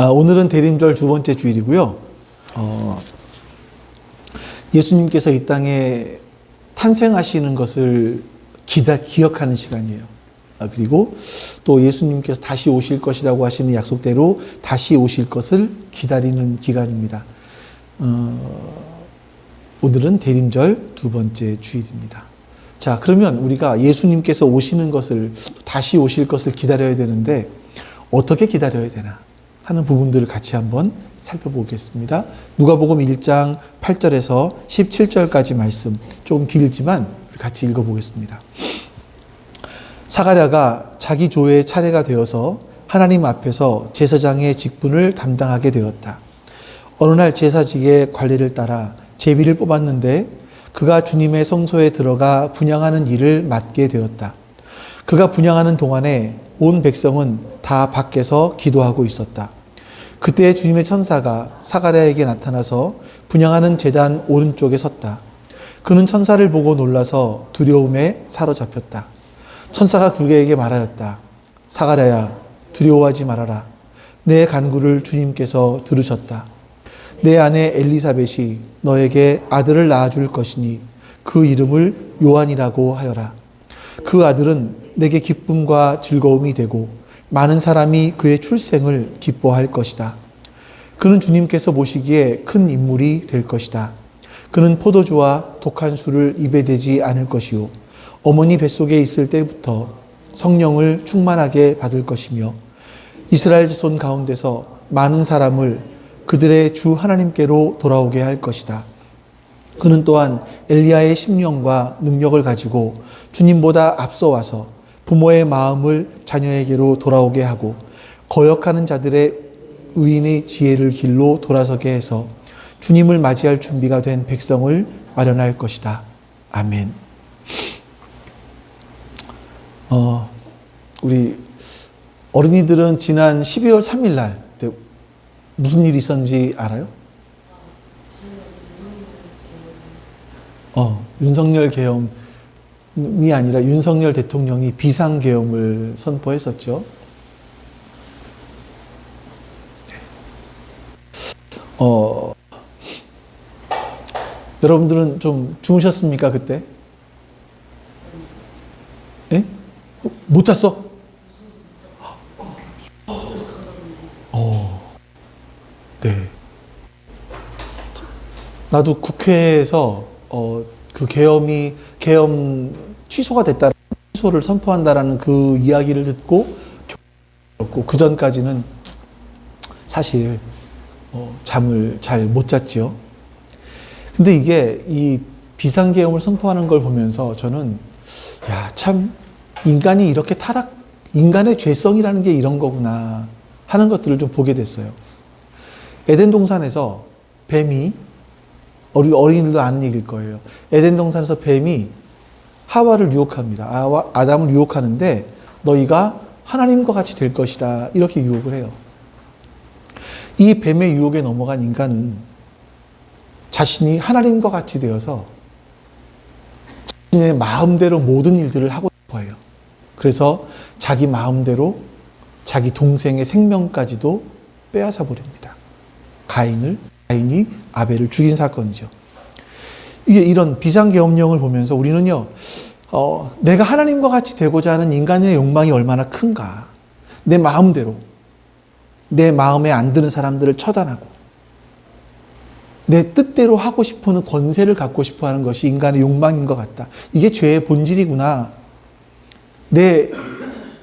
오늘은 대림절 두 번째 주일이고요. 예수님께서 이 땅에 탄생하시는 것을 기억하는 시간이에요. 그리고 또 예수님께서 다시 오실 것이라고 하시는 약속대로 다시 오실 것을 기다리는 기간입니다. 오늘은 대림절 두 번째 주일입니다. 자, 그러면 우리가 예수님께서 오시는 것을, 다시 오실 것을 기다려야 되는데 어떻게 기다려야 되나 하는 부분들을 같이 한번 살펴보겠습니다. 누가복음 1장 8절에서 17절까지 말씀, 좀 길지만 같이 읽어보겠습니다. 사가랴가 자기 조의 차례가 되어서 하나님 앞에서 제사장의 직분을 담당하게 되었다. 어느 날 제사직의 관례를 따라 제비를 뽑았는데 그가 주님의 성소에 들어가 분향하는 일을 맡게 되었다. 그가 분향하는 동안에 온 백성은 다 밖에서 기도하고 있었다. 그때 주님의 천사가 사가랴에게 나타나서 분향하는 제단 오른쪽에 섰다. 그는 천사를 보고 놀라서 두려움에 사로잡혔다. 천사가 그에게 말하였다. 사가랴야, 두려워하지 말아라. 내 간구를 주님께서 들으셨다. 내 아내 엘리사벳이 너에게 아들을 낳아줄 것이니 그 이름을 요한이라고 하여라. 그 아들은 내게 기쁨과 즐거움이 되고 많은 사람이 그의 출생을 기뻐할 것이다. 그는 주님께서 보시기에 큰 인물이 될 것이다. 그는 포도주와 독한 술을 입에 대지 않을 것이요 어머니 뱃속에 있을 때부터 성령을 충만하게 받을 것이며 이스라엘 자손 가운데서 많은 사람을 그들의 주 하나님께로 돌아오게 할 것이다. 그는 또한 엘리야의 심령과 능력을 가지고 주님보다 앞서 와서 부모의 마음을 자녀에게로 돌아오게 하고 거역하는 자들의 의인의 지혜를 길로 돌아서게 해서 주님을 맞이할 준비가 된 백성을 마련할 것이다. 아멘. 우리 어린이들은 지난 12월 3일 날 무슨 일이 있었는지 알아요? 윤석열 계엄이 아니라 윤석열 대통령이 비상계엄을 선포했었죠. 여러분들은 좀 주무셨습니까, 그때? 예? 못 잤어? 네. 나도 국회에서 그 계엄 취소가 됐다, 취소를 선포한다라는 그 이야기를 듣고 그 전까지는 사실 잠을 잘 못 잤지요. 근데 이게 이 비상계엄을 선포하는 걸 보면서 저는 참 인간이 이렇게 인간의 죄성이라는 게 이런 거구나 하는 것들을 좀 보게 됐어요. 에덴 동산에서 뱀이, 어린이들도 아는 얘기일 거예요. 에덴 동산에서 뱀이 하와를 유혹합니다. 아담을 유혹하는데 너희가 하나님과 같이 될 것이다, 이렇게 유혹을 해요. 이 뱀의 유혹에 넘어간 인간은 자신이 하나님과 같이 되어서 자신의 마음대로 모든 일들을 하고 싶어 해요. 그래서 자기 마음대로 자기 동생의 생명까지도 빼앗아 버립니다. 가인이 아벨을 죽인 사건이죠. 이런 비상계엄령을 보면서 우리는요, 내가 하나님과 같이 되고자 하는 인간의 욕망이 얼마나 큰가. 내 마음대로, 내 마음에 안 드는 사람들을 처단하고 내 뜻대로 하고 싶어하는 권세를 갖고 싶어하는 것이 인간의 욕망인 것 같다. 이게 죄의 본질이구나.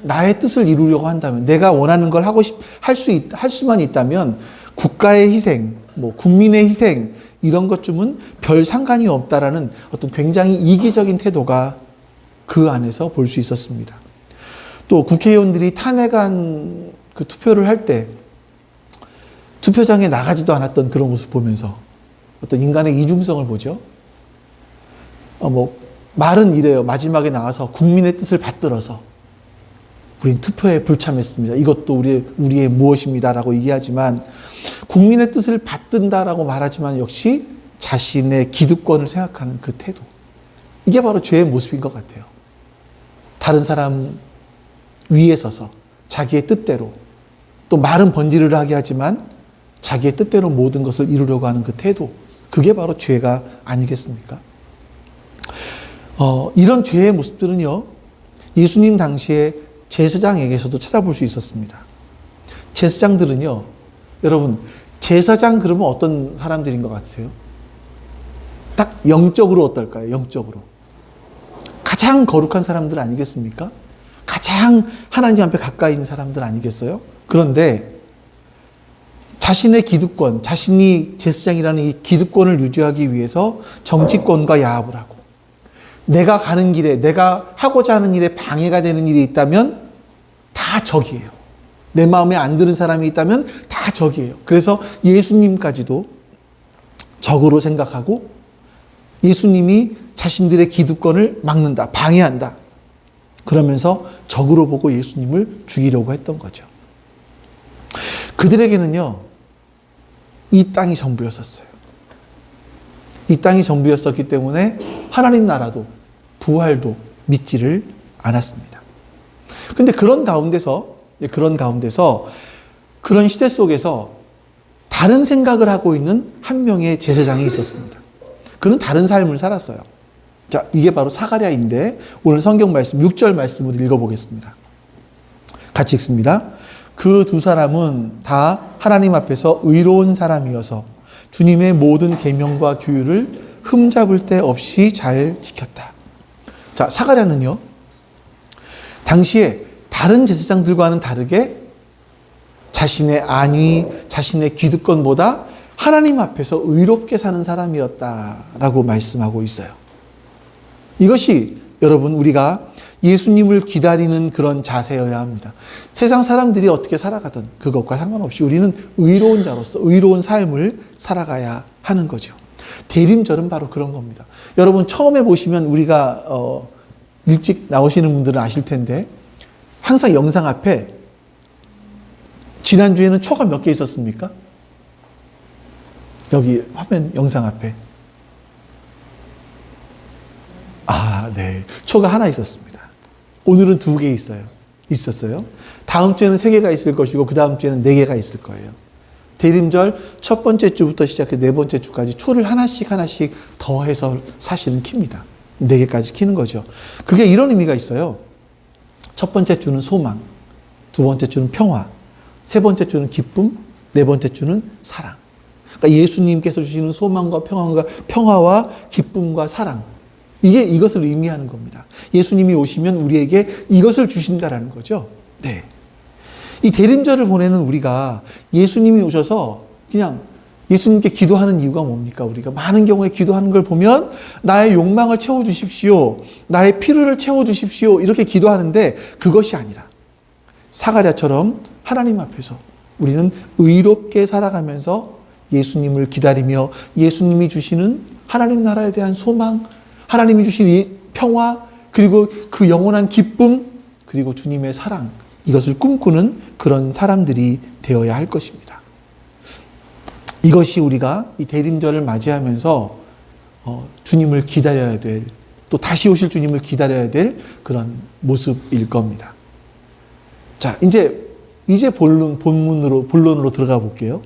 나의 뜻을 이루려고 한다면, 내가 원하는 걸 할 수만 있다면 국가의 희생, 국민의 희생, 이런 것쯤은 별 상관이 없다라는 어떤 굉장히 이기적인 태도가 그 안에서 볼 수 있었습니다. 또 국회의원들이 탄핵안 그 투표를 할 때 투표장에 나가지도 않았던 그런 모습 보면서 어떤 인간의 이중성을 보죠. 말은 이래요. 마지막에 나가서 국민의 뜻을 받들어서 우린 투표에 불참했습니다. 이것도 우리의 무엇입니다라고 얘기하지만, 국민의 뜻을 받든다라고 말하지만 역시 자신의 기득권을 생각하는 그 태도, 이게 바로 죄의 모습인 것 같아요. 다른 사람 위에 서서 자기의 뜻대로 또 말은 번지르르 하게 하지만 자기의 뜻대로 모든 것을 이루려고 하는 그 태도, 그게 바로 죄가 아니겠습니까? 이런 죄의 모습들은요, 예수님 당시에 제사장에게서도 찾아볼 수 있었습니다. 제사장들은요, 여러분, 제사장 그러면 어떤 사람들인 것 같으세요? 딱 영적으로 어떨까요? 영적으로. 가장 거룩한 사람들 아니겠습니까? 가장 하나님 앞에 가까이 있는 사람들 아니겠어요? 그런데 자신의 기득권, 자신이 제사장이라는 이 기득권을 유지하기 위해서 정치권과 야합을 하고, 내가 가는 길에, 내가 하고자 하는 일에 방해가 되는 일이 있다면 다 적이에요. 내 마음에 안 드는 사람이 있다면 다 적이에요. 그래서 예수님까지도 적으로 생각하고 예수님이 자신들의 기득권을 막는다, 방해한다. 그러면서 적으로 보고 예수님을 죽이려고 했던 거죠. 그들에게는요, 이 땅이 전부였었어요. 이 땅이 전부였었기 때문에 하나님 나라도 부활도 믿지를 않았습니다. 그런데 그런 가운데서 그런 시대 속에서 다른 생각을 하고 있는 한 명의 제사장이 있었습니다. 그는 다른 삶을 살았어요. 자, 이게 바로 사가랴인데 오늘 성경 말씀 6절 말씀을 읽어보겠습니다. 같이 읽습니다. 그 두 사람은 다 하나님 앞에서 의로운 사람이어서 주님의 모든 계명과 규율을 흠잡을 데 없이 잘 지켰다. 자, 사가랴는요, 당시에 다른 제사장들과는 다르게 자신의 안위, 자신의 기득권보다 하나님 앞에서 의롭게 사는 사람이었다라고 말씀하고 있어요. 이것이 여러분, 우리가 예수님을 기다리는 그런 자세여야 합니다. 세상 사람들이 어떻게 살아가든 그것과 상관없이 우리는 의로운 자로서 의로운 삶을 살아가야 하는 거죠. 대림절은 바로 그런 겁니다. 여러분, 처음에 보시면 우리가 일찍 나오시는 분들은 아실 텐데 항상 영상 앞에 지난주에는 초가 몇 개 있었습니까? 여기 화면 영상 앞에. 아, 네. 초가 하나 있었습니다. 오늘은 2개 있었어요. 다음 주에는 3개가 있을 것이고 그 다음 주에는 4개가 있을 거예요. 대림절 첫 번째 주부터 시작해 4번째 주까지 초를 하나씩 더해서 사실은 킵니다. 4개까지 키는 거죠. 그게 이런 의미가 있어요. 첫 번째 주는 소망, 두 번째 주는 평화, 세 번째 주는 기쁨, 네 번째 주는 사랑. 그러니까 예수님께서 주시는 소망과 평화와 기쁨과 사랑. 이것을 의미하는 겁니다. 예수님이 오시면 우리에게 이것을 주신다라는 거죠. 네. 이 대림절을 보내는 우리가 예수님이 오셔서 그냥 예수님께 기도하는 이유가 뭡니까? 우리가 많은 경우에 기도하는 걸 보면 나의 욕망을 채워주십시오. 나의 필요를 채워주십시오. 이렇게 기도하는데 그것이 아니라 사가랴처럼 하나님 앞에서 우리는 의롭게 살아가면서 예수님을 기다리며 예수님이 주시는 하나님 나라에 대한 소망, 하나님이 주신 평화, 그리고 그 영원한 기쁨, 그리고 주님의 사랑, 이것을 꿈꾸는 그런 사람들이 되어야 할 것입니다. 이것이 우리가 이 대림절을 맞이하면서 주님을 기다려야 될, 또 다시 오실 주님을 기다려야 될 그런 모습일 겁니다. 자, 이제 본론으로 들어가 볼게요.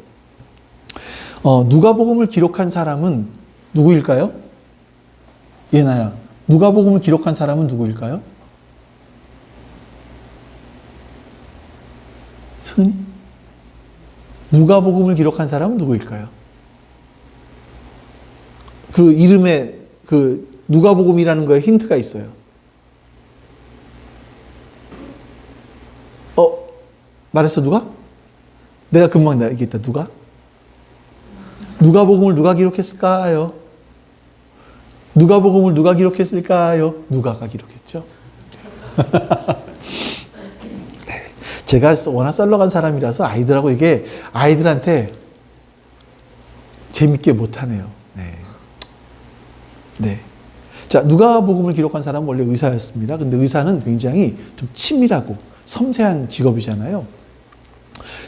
누가복음을 기록한 사람은 누구일까요? 예나야, 누가복음을 기록한 사람은 누구일까요? 승은이? 누가복음을 기록한 사람은 누구일까요? 그 이름에 그 누가복음이라는 거에 힌트가 있어요. 말했어, 누가? 내가 금방 얘기했다, 누가? 누가복음을 누가 기록했을까요? 누가복음을 누가 기록했을까요? 누가가 기록했죠. 네. 제가 워낙 썰러간 사람이라서 아이들한테 재밌게 못하네요. 네. 네. 자, 누가복음을 기록한 사람은 원래 의사였습니다. 근데 의사는 굉장히 좀 치밀하고 섬세한 직업이잖아요.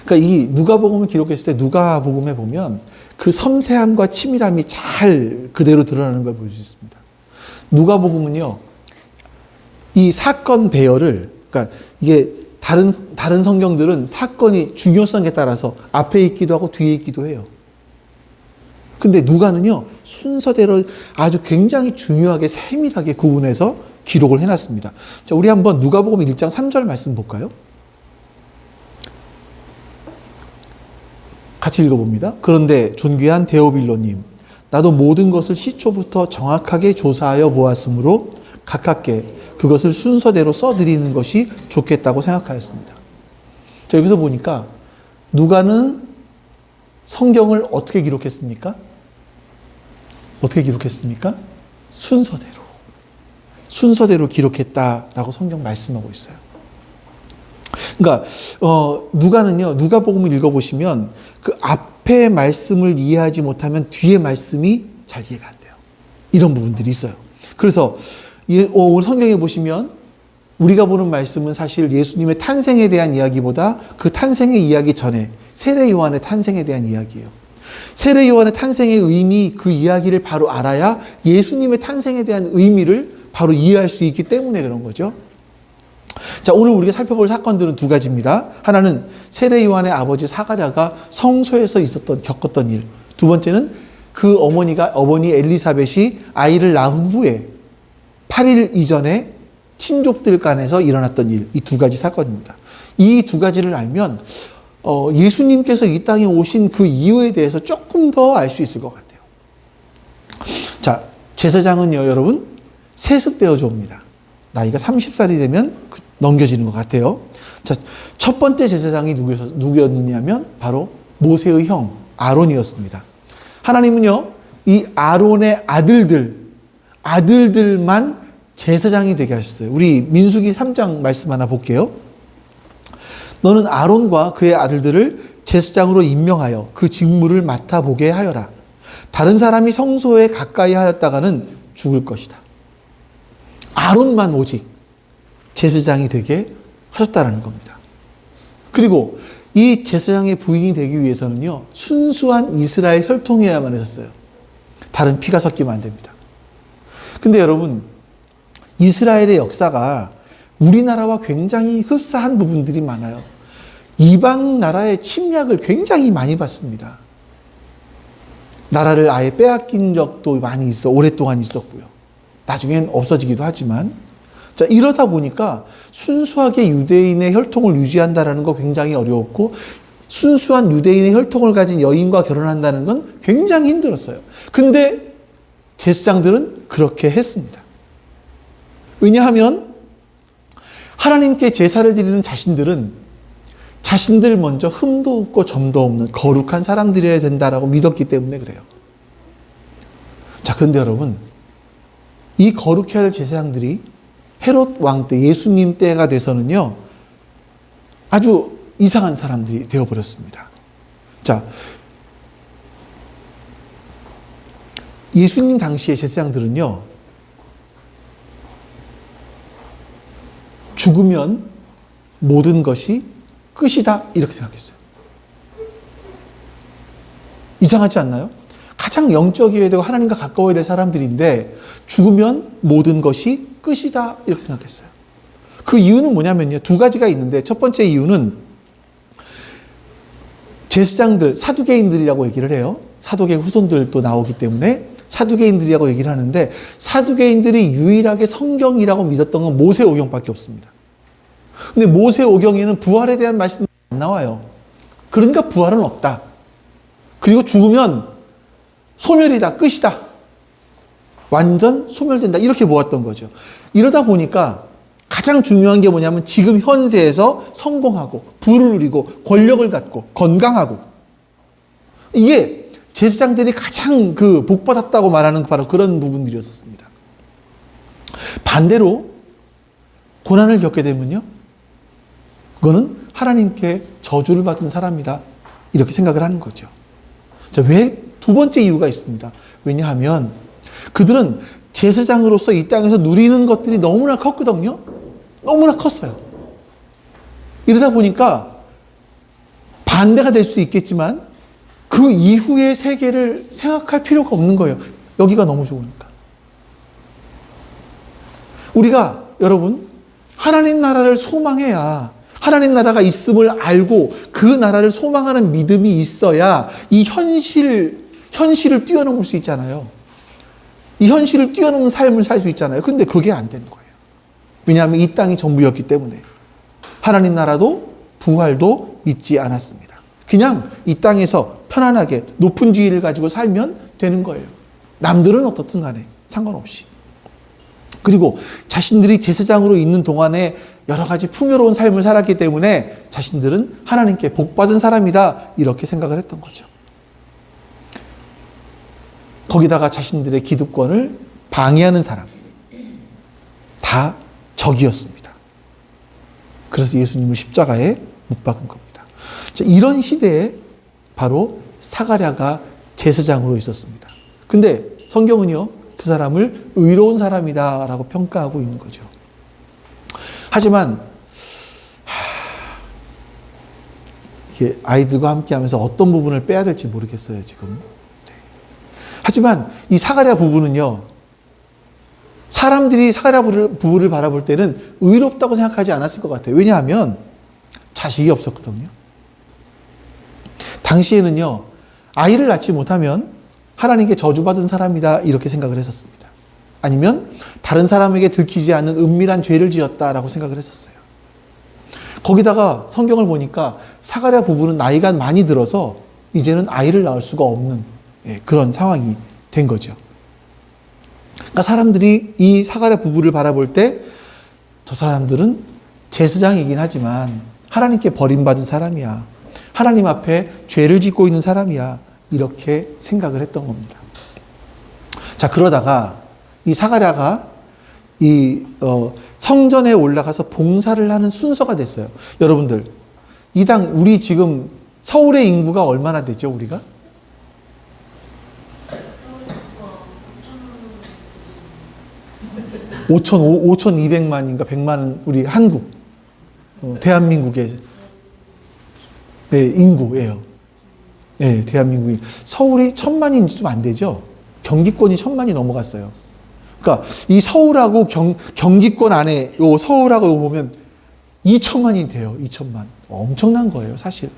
그러니까 이 누가복음을 기록했을 때 누가복음에 보면 그 섬세함과 치밀함이 잘 그대로 드러나는 걸 볼 수 있습니다. 누가복음은요, 이 사건 배열을, 그러니까 이게 다른 성경들은 사건이 중요성에 따라서 앞에 있기도 하고 뒤에 있기도 해요. 근데 누가는요, 순서대로 아주 굉장히 중요하게 세밀하게 구분해서 기록을 해놨습니다. 자, 우리 한번 누가복음 1장 3절 말씀 볼까요? 같이 읽어봅니다. 그런데 존귀한 데오빌로님, 나도 모든 것을 시초부터 정확하게 조사하여 보았으므로 가깝게 그것을 순서대로 써드리는 것이 좋겠다고 생각하였습니다. 자, 여기서 보니까 누가는 성경을 어떻게 기록했습니까? 어떻게 기록했습니까? 순서대로 기록했다라고 성경 말씀하고 있어요. 그러니까 누가는요, 누가복음을 읽어보시면 그 앞에 말씀을 이해하지 못하면 뒤에 말씀이 잘 이해가 안 돼요. 이런 부분들이 있어요. 그래서 오늘 성경에 보시면 우리가 보는 말씀은 사실 예수님의 탄생에 대한 이야기보다 그 탄생의 이야기 전에 세례 요한의 탄생에 대한 이야기예요. 세례 요한의 탄생의 의미, 그 이야기를 바로 알아야 예수님의 탄생에 대한 의미를 바로 이해할 수 있기 때문에 그런 거죠. 자, 오늘 우리가 살펴볼 사건들은 두 가지입니다. 하나는 세례 요한의 아버지 사가랴가 성소에서 겪었던 일. 두 번째는 그 어머니 엘리사벳이 아이를 낳은 후에 8일 이전에 친족들 간에서 일어났던 일. 이 두 가지 사건입니다. 이 두 가지를 알면 예수님께서 이 땅에 오신 그 이유에 대해서 조금 더 알 수 있을 것 같아요. 자, 제사장은요, 여러분, 세습되어져 옵니다. 나이가 30살이 되면 넘겨지는 것 같아요. 자, 첫 번째 제사장이 누구였느냐면 바로 모세의 형 아론이었습니다. 하나님은요, 이 아론의 아들들만 제사장이 되게 하셨어요. 우리 민수기 3장 말씀 하나 볼게요. 너는 아론과 그의 아들들을 제사장으로 임명하여 그 직무를 맡아보게 하여라. 다른 사람이 성소에 가까이 하였다가는 죽을 것이다. 아론만 오직 제사장이 되게 하셨다는 겁니다. 그리고 이 제사장의 부인이 되기 위해서는요, 순수한 이스라엘 혈통이어야만 했었어요. 다른 피가 섞이면 안 됩니다. 근데 여러분, 이스라엘의 역사가 우리나라와 굉장히 흡사한 부분들이 많아요. 이방 나라의 침략을 굉장히 많이 받습니다. 나라를 아예 빼앗긴 적도 오랫동안 있었고요. 나중엔 없어지기도 하지만, 자, 이러다 보니까 순수하게 유대인의 혈통을 유지한다는 거 굉장히 어려웠고, 순수한 유대인의 혈통을 가진 여인과 결혼한다는 건 굉장히 힘들었어요. 근데 제사장들은 그렇게 했습니다. 왜냐하면 하나님께 제사를 드리는 자신들 먼저 흠도 없고 점도 없는 거룩한 사람들이어야 된다라고 믿었기 때문에 그래요. 자, 그런데 여러분, 이 거룩해야 할 제사장들이 헤롯 왕 때, 예수님 때가 돼서는요, 아주 이상한 사람들이 되어버렸습니다. 자, 예수님 당시의 제사장들은요, 죽으면 모든 것이 끝이다, 이렇게 생각했어요. 이상하지 않나요? 가장 영적이어야 되고 하나님과 가까워야 될 사람들인데 죽으면 모든 것이 끝이다, 이렇게 생각했어요. 그 이유는 뭐냐면요, 두 가지가 있는데, 첫 번째 이유는 제사장들, 사두개인들이라고 얘기를 해요. 사도계 후손들도 나오기 때문에 사두개인들이라고 얘기를 하는데, 사두개인들이 유일하게 성경이라고 믿었던 건 모세오경밖에 없습니다. 근데 모세오경에는 부활에 대한 말씀이 안 나와요. 그러니까 부활은 없다. 그리고 죽으면 소멸이다, 끝이다, 완전 소멸된다, 이렇게 보았던 거죠. 이러다 보니까 가장 중요한 게 뭐냐면 지금 현세에서 성공하고 부를 누리고 권력을 갖고 건강하고, 이게 제사장들이 가장 복 받았다고 말하는 바로 그런 부분들이었습니다. 반대로 고난을 겪게 되면요, 그거는 하나님께 저주를 받은 사람이다, 이렇게 생각을 하는 거죠. 자, 왜? 두 번째 이유가 있습니다. 왜냐하면 그들은 제사장으로서 이 땅에서 누리는 것들이 너무나 컸거든요. 너무나 컸어요. 이러다 보니까 반대가 될 수 있겠지만 그 이후의 세계를 생각할 필요가 없는 거예요. 여기가 너무 좋으니까. 우리가 여러분, 하나님 나라를 소망해야 하나님 나라가 있음을 알고 그 나라를 소망하는 믿음이 있어야 이 현실을 뛰어넘을 수 있잖아요. 이 현실을 뛰어넘는 삶을 살 수 있잖아요. 근데 그게 안 되는 거예요. 왜냐하면 이 땅이 전부였기 때문에. 하나님 나라도 부활도 믿지 않았습니다. 그냥 이 땅에서 편안하게 높은 지위를 가지고 살면 되는 거예요. 남들은 어떻든 간에 상관없이. 그리고 자신들이 제사장으로 있는 동안에 여러 가지 풍요로운 삶을 살았기 때문에 자신들은 하나님께 복받은 사람이다 이렇게 생각을 했던 거죠. 거기다가 자신들의 기득권을 방해하는 사람 다 적이었습니다. 그래서 예수님을 십자가에 못 박은 겁니다. 자, 이런 시대에 바로 사가랴가 제사장으로 있었습니다. 근데 성경은요, 그 사람을 의로운 사람이다라고 평가하고 있는 거죠. 하지만 이게 아이들과 함께 하면서 어떤 부분을 빼야 될지 모르겠어요, 지금. 네. 하지만 이 사가랴 부부는요, 사람들이 사가랴 부부를 바라볼 때는 의롭다고 생각하지 않았을 것 같아요. 왜냐하면 자식이 없었거든요. 당시에는요, 아이를 낳지 못하면 하나님께 저주받은 사람이다 이렇게 생각을 했었습니다. 아니면 다른 사람에게 들키지 않는 은밀한 죄를 지었다라고 생각을 했었어요. 거기다가 성경을 보니까 사가랴 부부는 나이가 많이 들어서 이제는 아이를 낳을 수가 없는 그런 상황이 된 거죠. 그러니까 사람들이 이 사가랴 부부를 바라볼 때 저 사람들은 제사장이긴 하지만 하나님께 버림받은 사람이야. 하나님 앞에 죄를 짓고 있는 사람이야. 이렇게 생각을 했던 겁니다. 자, 그러다가 이 사가랴가 성전에 올라가서 봉사를 하는 순서가 됐어요. 여러분들, 우리 지금 서울의 인구가 얼마나 되죠, 우리가? 5,200만인가 100만은 우리 한국, 대한민국의 인구예요. 네, 대한민국이. 서울이 1,000만인지 좀 안 되죠? 경기권이 1,000만이 넘어갔어요. 그러니까 이 서울하고 경기권 안에 요 서울하고 보면 2천만이 돼요. 2천만. 엄청난 거예요, 사실.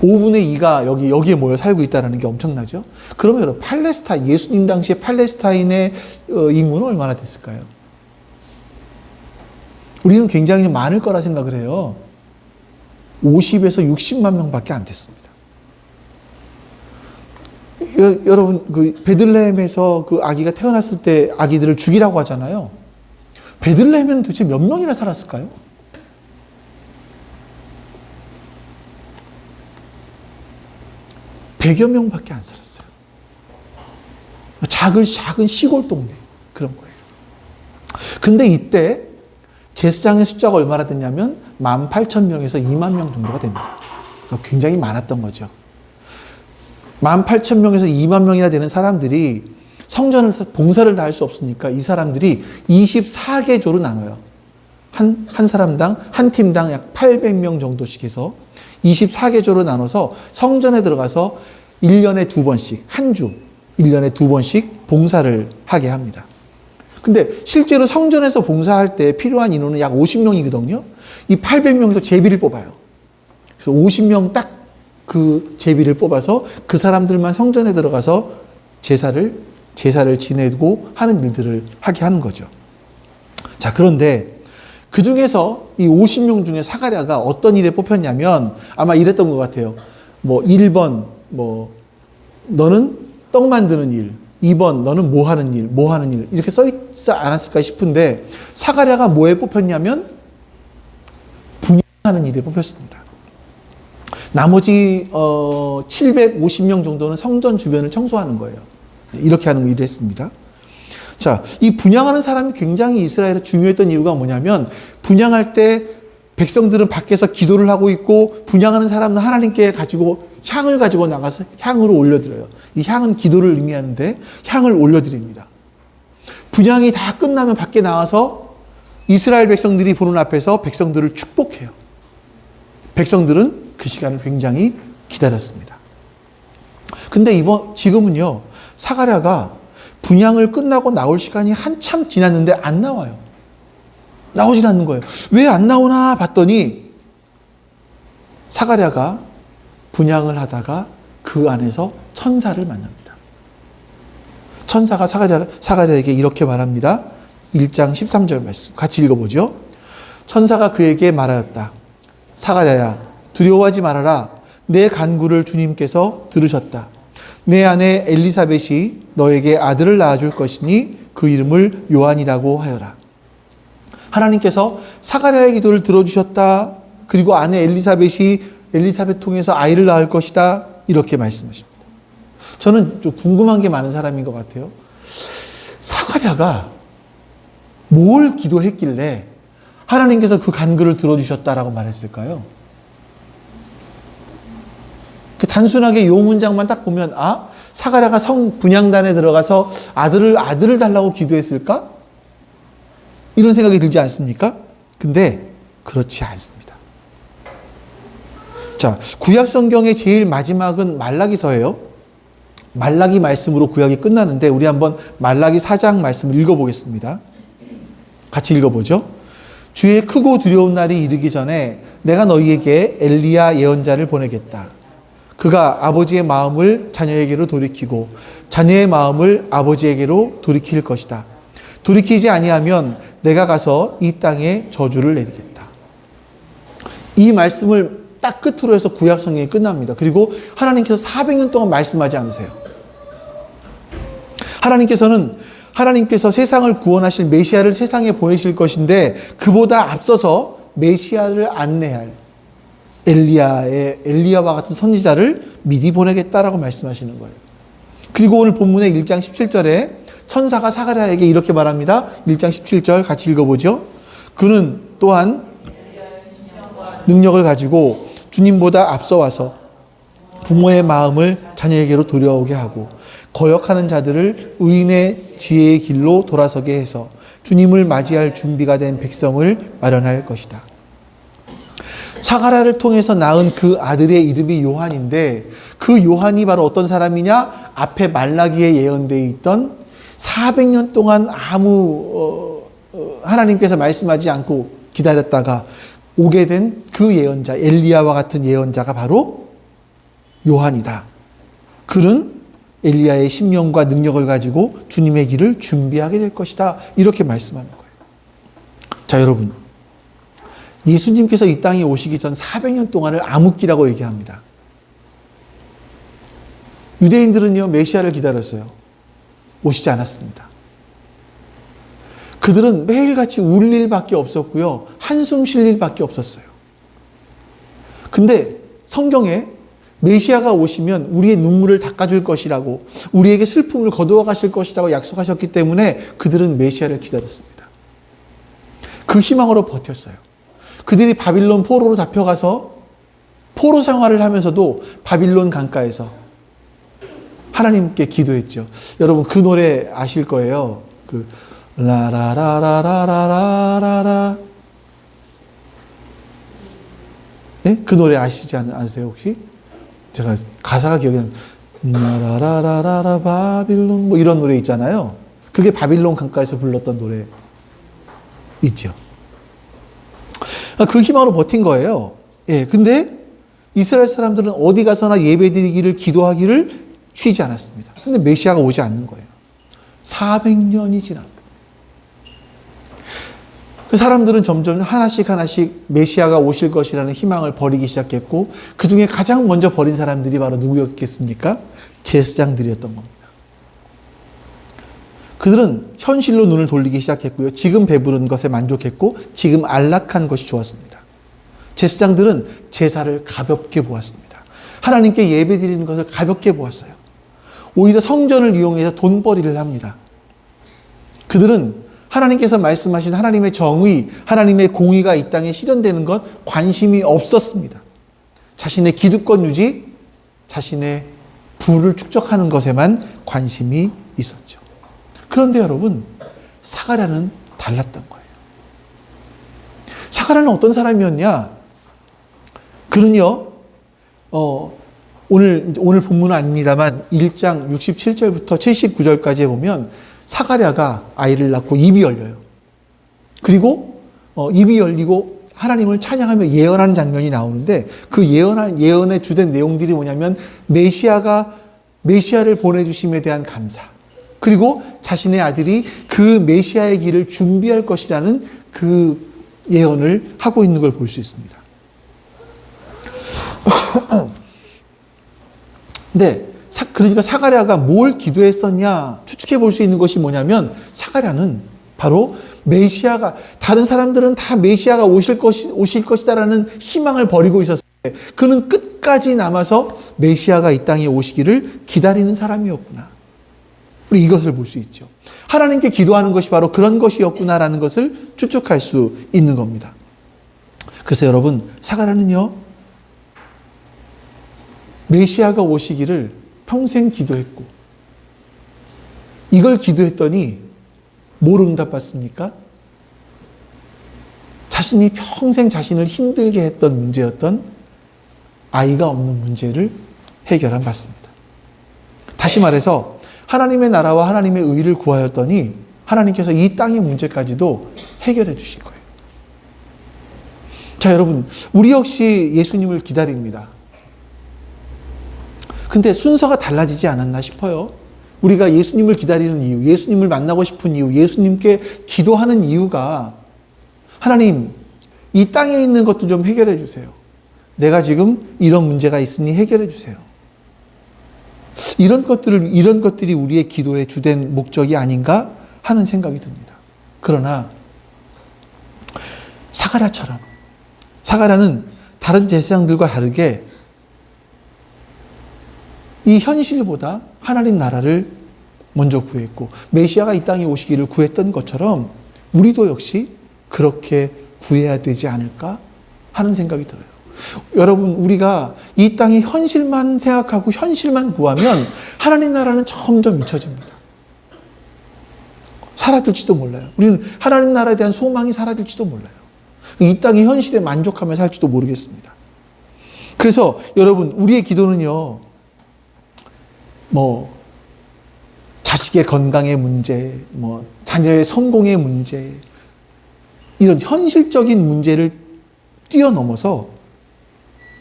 5분의 2가 여기에 모여 살고 있다는 게 엄청나죠? 그러면 여러분, 예수님 당시에 팔레스타인의 인구는 얼마나 됐을까요? 우리는 굉장히 많을 거라 생각을 해요. 50에서 60만 명밖에 안 됐습니다. 여러분, 그 베들레헴에서 그 아기가 태어났을 때 아기들을 죽이라고 하잖아요. 베들레헴에는 도대체 몇 명이나 살았을까요? 백여 명밖에 안 살았어요. 작은 시골 동네 그런 거예요. 근데 이때 제사장의 숫자가 얼마나 됐냐면 18,000명에서 2만 명 정도가 됩니다. 그러니까 굉장히 많았던 거죠. 18,000명에서 2만 명이나 되는 사람들이 성전에서 봉사를 다 할 수 없으니까 이 사람들이 24개조로 나눠요. 한 사람당, 한 팀당 약 800명 정도씩 해서 24개조로 나눠서 성전에 들어가서 1년에 2번씩, 한 주, 1년에 2번씩 봉사를 하게 합니다. 근데 실제로 성전에서 봉사할 때 필요한 인원은 약 50명이거든요. 이 800명에서 제비를 뽑아요. 그래서 50명 딱 그 제비를 뽑아서 그 사람들만 성전에 들어가서 제사를 지내고 하는 일들을 하게 하는 거죠. 자, 그런데 그 중에서 이 50명 중에 사가랴가 어떤 일에 뽑혔냐면 아마 이랬던 것 같아요. 1번, 너는 떡 만드는 일, 2번, 너는 뭐 하는 일, 이렇게 써 있지 않았을까 싶은데 사가랴가 뭐에 뽑혔냐면 분양하는 일에 뽑혔습니다. 나머지 750명 정도는 성전 주변을 청소하는 거예요. 이렇게 하는 일을 했습니다. 자, 이 분향하는 사람이 굉장히 이스라엘에 중요했던 이유가 뭐냐면 분향할 때 백성들은 밖에서 기도를 하고 있고 분향하는 사람은 하나님께 향을 가지고 나가서 향으로 올려드려요. 이 향은 기도를 의미하는데 향을 올려드립니다. 분향이 다 끝나면 밖에 나와서 이스라엘 백성들이 보는 앞에서 백성들을 축복해요. 백성들은 그 시간을 굉장히 기다렸습니다. 근데 지금은요, 사가랴가 분향을 끝나고 나올 시간이 한참 지났는데 안 나와요. 나오질 않는 거예요. 왜 안 나오나 봤더니 사가랴가 분향을 하다가 그 안에서 천사를 만납니다. 천사가 사가랴에게 이렇게 말합니다. 1장 13절 말씀 같이 읽어보죠. 천사가 그에게 말하였다. 사가랴야, 두려워하지 말아라. 내 간구를 주님께서 들으셨다. 내 아내 엘리사벳이 너에게 아들을 낳아줄 것이니 그 이름을 요한이라고 하여라. 하나님께서 사가랴의 기도를 들어주셨다. 그리고 아내 엘리사벳 통해서 아이를 낳을 것이다. 이렇게 말씀하십니다. 저는 좀 궁금한 게 많은 사람인 것 같아요. 사가랴가 뭘 기도했길래 하나님께서 그 간구를 들어주셨다라고 말했을까요? 단순하게 요 문장만 딱 보면 사가랴가 성 분향단에 들어가서 아들을 달라고 기도했을까? 이런 생각이 들지 않습니까? 근데 그렇지 않습니다. 자, 구약 성경의 제일 마지막은 말라기서예요. 말라기 말씀으로 구약이 끝나는데 우리 한번 말라기 4장 말씀을 읽어보겠습니다. 같이 읽어보죠. 주의 크고 두려운 날이 이르기 전에 내가 너희에게 엘리야 예언자를 보내겠다. 그가 아버지의 마음을 자녀에게로 돌이키고 자녀의 마음을 아버지에게로 돌이킬 것이다. 돌이키지 아니하면 내가 가서 이 땅에 저주를 내리겠다. 이 말씀을 딱 끝으로 해서 구약 성경이 끝납니다. 그리고 하나님께서 400년 동안 말씀하지 않으세요. 하나님께서 세상을 구원하실 메시아를 세상에 보내실 것인데 그보다 앞서서 메시아를 안내할 엘리야와 같은 선지자를 미리 보내겠다라고 말씀하시는 거예요. 그리고 오늘 본문의 1장 17절에 천사가 사가랴에게 이렇게 말합니다. 1장 17절 같이 읽어보죠. 그는 또한 능력을 가지고 주님보다 앞서 와서 부모의 마음을 자녀에게로 돌아오게 하고 거역하는 자들을 의인의 지혜의 길로 돌아서게 해서 주님을 맞이할 준비가 된 백성을 마련할 것이다. 사가랴를 통해서 낳은 그 아들의 이름이 요한인데 그 요한이 바로 어떤 사람이냐? 앞에 말라기에 예언되어 있던 400년 동안 하나님께서 말씀하지 않고 기다렸다가 오게 된 그 예언자, 엘리야와 같은 예언자가 바로 요한이다. 그는 엘리야의 신명과 능력을 가지고 주님의 길을 준비하게 될 것이다. 이렇게 말씀하는 거예요. 자, 여러분. 예수님께서 이 땅에 오시기 전 400년 동안을 암흑기라고 얘기합니다. 유대인들은요, 메시아를 기다렸어요. 오시지 않았습니다. 그들은 매일같이 울 일밖에 없었고요. 한숨 쉴 일밖에 없었어요. 근데 성경에 메시아가 오시면 우리의 눈물을 닦아줄 것이라고 우리에게 슬픔을 거두어 가실 것이라고 약속하셨기 때문에 그들은 메시아를 기다렸습니다. 그 희망으로 버텼어요. 그들이 바빌론 포로로 잡혀가서 포로 생활을 하면서도 바빌론 강가에서 하나님께 기도했죠. 여러분 그 노래 아실 거예요. 그 라라라라라라라라. 네? 그 노래 아시지 않으세요 혹시? 제가 가사가 기억이 안 나요. 라라라라라 바빌론 뭐 이런 노래 있잖아요. 그게 바빌론 강가에서 불렀던 노래 있죠. 그 희망으로 버틴 거예요. 예, 근데 이스라엘 사람들은 어디 가서나 예배드리기를 기도하기를 쉬지 않았습니다. 근데 메시아가 오지 않는 거예요. 400년이 지났고 그 사람들은 점점 하나씩 메시아가 오실 것이라는 희망을 버리기 시작했고 그 중에 가장 먼저 버린 사람들이 바로 누구였겠습니까? 제사장들이었던 겁니다. 그들은 현실로 눈을 돌리기 시작했고요. 지금 배부른 것에 만족했고 지금 안락한 것이 좋았습니다. 제사장들은 제사를 가볍게 보았습니다. 하나님께 예배드리는 것을 가볍게 보았어요. 오히려 성전을 이용해서 돈벌이를 합니다. 그들은 하나님께서 말씀하신 하나님의 정의, 하나님의 공의가 이 땅에 실현되는 것 관심이 없었습니다. 자신의 기득권 유지, 자신의 부를 축적하는 것에만 관심이 있었죠. 그런데 여러분, 사가랴는 달랐던 거예요. 사가랴는 어떤 사람이었냐? 그는요, 오늘 본문은 아닙니다만 1장 67절부터 79절까지 보면 사가랴가 아이를 낳고 입이 열려요. 그리고 입이 열리고 하나님을 찬양하며 예언하는 장면이 나오는데 그 예언의 주된 내용들이 뭐냐면 메시아를 보내주심에 대한 감사, 그리고 자신의 아들이 그 메시아의 길을 준비할 것이라는 그 예언을 하고 있는 걸 볼 수 있습니다. 근데 그러니까 사가랴가 뭘 기도했었냐 추측해 볼 수 있는 것이 뭐냐면, 사가랴는 바로 메시아가, 다른 사람들은 다 메시아가 오실 것이다라는 희망을 버리고 있었을 때 그는 끝까지 남아서 메시아가 이 땅에 오시기를 기다리는 사람이었구나. 우리 이것을 볼 수 있죠. 하나님께 기도하는 것이 바로 그런 것이었구나라는 것을 추측할 수 있는 겁니다. 그래서 여러분, 사가랴는요, 메시아가 오시기를 평생 기도했고, 이걸 기도했더니 뭘 응답받습니까? 자신이 평생 자신을 힘들게 했던 문제였던 아이가 없는 문제를 해결한 받습니다. 다시 말해서 하나님의 나라와 하나님의 의를 구하였더니 하나님께서 이 땅의 문제까지도 해결해 주신 거예요. 자, 여러분, 우리 역시 예수님을 기다립니다. 근데 순서가 달라지지 않았나 싶어요. 우리가 예수님을 기다리는 이유, 예수님을 만나고 싶은 이유, 예수님께 기도하는 이유가, 하나님, 이 땅에 있는 것도 좀 해결해 주세요. 내가 지금 이런 문제가 있으니 해결해 주세요. 이런 것들이 우리의 기도의 주된 목적이 아닌가 하는 생각이 듭니다. 그러나 사가랴는 다른 제사장들과 다르게 이 현실보다 하나님 나라를 먼저 구했고 메시아가 이 땅에 오시기를 구했던 것처럼 우리도 역시 그렇게 구해야 되지 않을까 하는 생각이 들어요. 여러분, 우리가 이 땅의 현실만 생각하고 현실만 구하면 하나님 나라는 점점 잊혀집니다. 사라질지도 몰라요. 우리는 하나님 나라에 대한 소망이 사라질지도 몰라요. 이 땅의 현실에 만족하며 살지도 모르겠습니다. 그래서 여러분, 우리의 기도는요, 자식의 건강의 문제, 자녀의 성공의 문제, 이런 현실적인 문제를 뛰어넘어서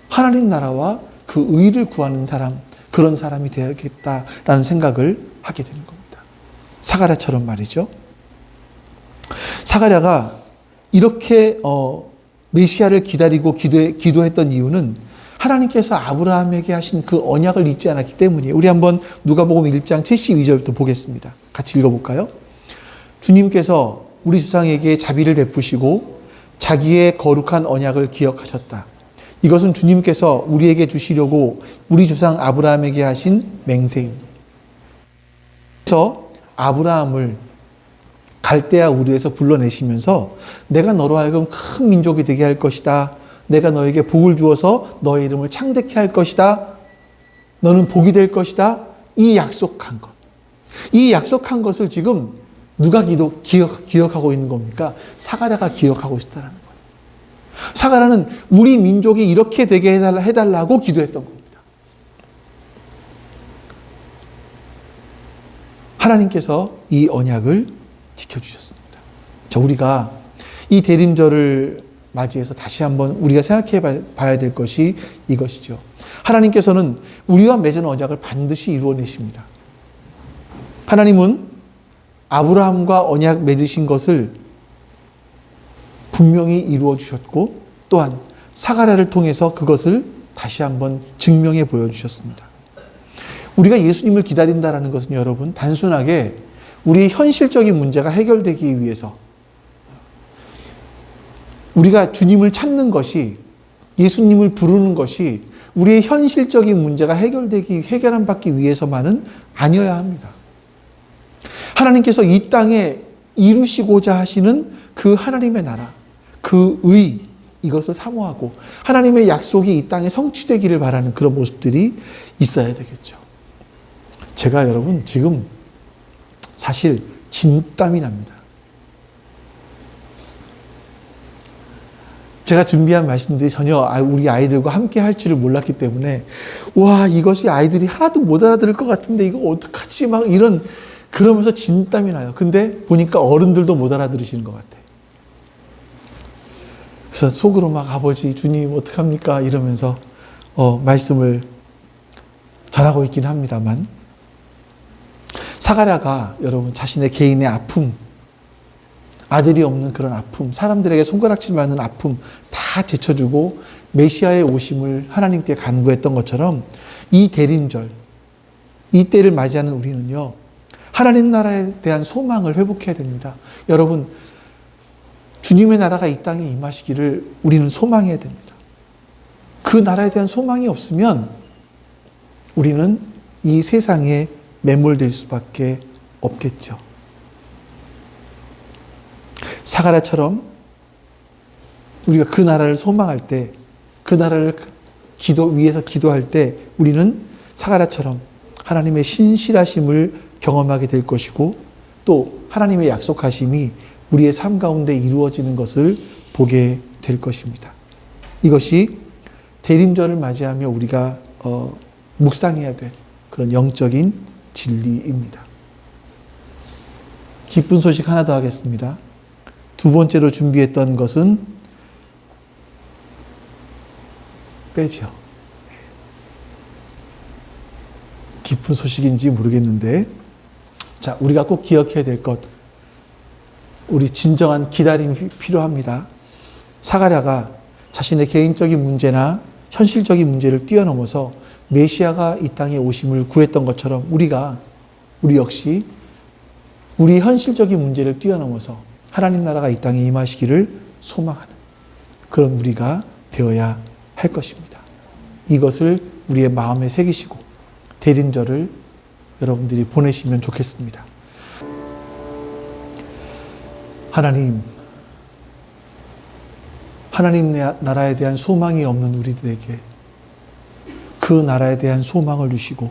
하나님 나라와 그 의를 구하는 사람, 그런 사람이 되어야겠다라는 생각을 하게 되는 겁니다. 사가랴처럼 말이죠. 사가랴가 이렇게 메시아를 기다리고 기도했던 이유는 하나님께서 아브라함에게 하신 그 언약을 잊지 않았기 때문이에요. 우리 한번 누가복음 1장 72절부터 보겠습니다. 같이 읽어볼까요? 주님께서 우리 조상에게 자비를 베푸시고 자기의 거룩한 언약을 기억하셨다. 이것은 주님께서 우리에게 주시려고 우리 조상 아브라함에게 하신 맹세이니. 그래서 아브라함을 갈대아 우르에서 불러내시면서 내가 너로 하여금 큰 민족이 되게 할 것이다. 내가 너에게 복을 주어서 너의 이름을 창대케 할 것이다. 너는 복이 될 것이다. 이 약속한 것. 이 약속한 것을 지금 누가 기억하고 있는 겁니까? 사가랴가 기억하고 있다는 거예요. 사가랴는 우리 민족이 이렇게 되게 해달라고 기도했던 겁니다. 하나님께서 이 언약을 지켜주셨습니다. 자, 우리가 이 대림절을 맞이해서 다시 한번 우리가 생각해 봐야 될 것이 이것이죠. 하나님께서는 우리와 맺은 언약을 반드시 이루어내십니다. 하나님은 아브라함과 언약 맺으신 것을 분명히 이루어 주셨고 또한 사가랴를 통해서 그것을 다시 한번 증명해 보여주셨습니다. 우리가 예수님을 기다린다는 것은 여러분 단순하게 우리의 현실적인 문제가 해결되기 위해서 우리가 주님을 찾는 것이, 예수님을 부르는 것이 우리의 현실적인 문제가 해결함 받기 위해서만은 아니어야 합니다. 하나님께서 이 땅에 이루시고자 하시는 그 하나님의 나라, 그 의, 이것을 사모하고 하나님의 약속이 이 땅에 성취되기를 바라는 그런 모습들이 있어야 되겠죠. 제가 여러분 지금 사실 진땀이 납니다. 제가 준비한 말씀들이 전혀 우리 아이들과 함께 할 줄을 몰랐기 때문에 와, 이것이 아이들이 하나도 못 알아들을 것 같은데 이거 어떡하지? 막 그러면서 진땀이 나요. 근데 보니까 어른들도 못 알아들으시는 것 같아요. 그래서 속으로 막 아버지 주님 어떡합니까 이러면서 말씀을 전하고 있긴 합니다만, 사가랴가 여러분 자신의 개인의 아픔, 아들이 없는 그런 아픔, 사람들에게 손가락질 받는 아픔 다 제쳐주고 메시아의 오심을 하나님께 간구했던 것처럼, 이 대림절, 이 때를 맞이하는 우리는요, 하나님 나라에 대한 소망을 회복해야 됩니다. 여러분, 주님의 나라가 이 땅에 임하시기를 우리는 소망해야 됩니다. 그 나라에 대한 소망이 없으면 우리는 이 세상에 매몰될 수밖에 없겠죠. 사가랴처럼 우리가 그 나라를 소망할 때, 그 나라를 위해서 기도할 때 우리는 사가랴처럼 하나님의 신실하심을 경험하게 될 것이고, 또 하나님의 약속하심이 우리의 삶 가운데 이루어지는 것을 보게 될 것입니다. 이것이 대림절을 맞이하며 우리가 묵상해야 될 그런 영적인 진리입니다. 기쁜 소식 하나 더 하겠습니다. 두 번째로 준비했던 것은 빼죠. 기쁜 소식인지 모르겠는데, 자, 우리가 꼭 기억해야 될 것, 우리 진정한 기다림이 필요합니다. 사가랴가 자신의 개인적인 문제나 현실적인 문제를 뛰어넘어서 메시아가 이 땅에 오심을 구했던 것처럼, 우리 역시 우리 현실적인 문제를 뛰어넘어서 하나님 나라가 이 땅에 임하시기를 소망하는 그런 우리가 되어야 할 것입니다. 이것을 우리의 마음에 새기시고 대림절을 여러분들이 보내시면 좋겠습니다. 하나님 나라에 대한 소망이 없는 우리들에게 그 나라에 대한 소망을 주시고,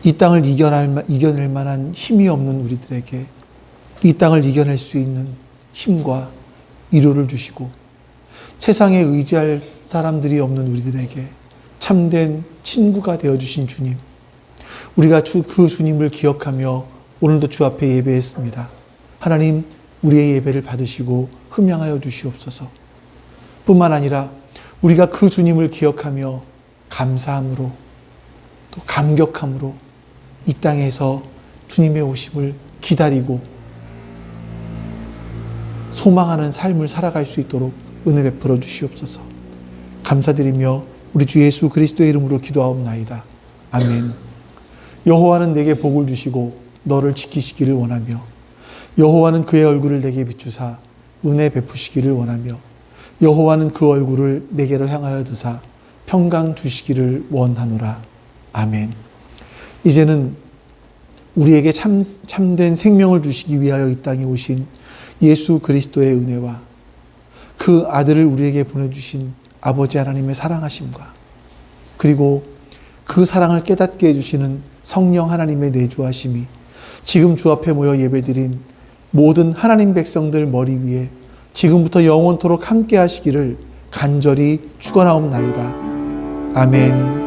이 땅을 이겨낼 만한 힘이 없는 우리들에게 이 땅을 이겨낼 수 있는 힘과 위로를 주시고, 세상에 의지할 사람들이 없는 우리들에게 참된 친구가 되어주신 주님, 우리가 그 주님을 기억하며 오늘도 주 앞에 예배했습니다. 하나님, 우리의 예배를 받으시고 흠양하여 주시옵소서. 뿐만 아니라 우리가 그 주님을 기억하며 감사함으로 또 감격함으로 이 땅에서 주님의 오심을 기다리고 소망하는 삶을 살아갈 수 있도록 은혜 베풀어 주시옵소서. 감사드리며 우리 주 예수 그리스도의 이름으로 기도하옵나이다. 아멘. 여호와는 내게 복을 주시고 너를 지키시기를 원하며, 여호와는 그의 얼굴을 내게 비추사 은혜 베푸시기를 원하며, 여호와는 그 얼굴을 내게로 향하여 드사 평강 주시기를 원하노라. 아멘. 이제는 우리에게 참된 생명을 주시기 위하여 이 땅에 오신 예수 그리스도의 은혜와 그 아들을 우리에게 보내주신 아버지 하나님의 사랑하심과, 그리고 그 사랑을 깨닫게 해주시는 성령 하나님의 내주하심이 지금 주 앞에 모여 예배드린 모든 하나님 백성들 머리 위에 지금부터 영원토록 함께 하시기를 간절히 축원하옵나이다. 아멘.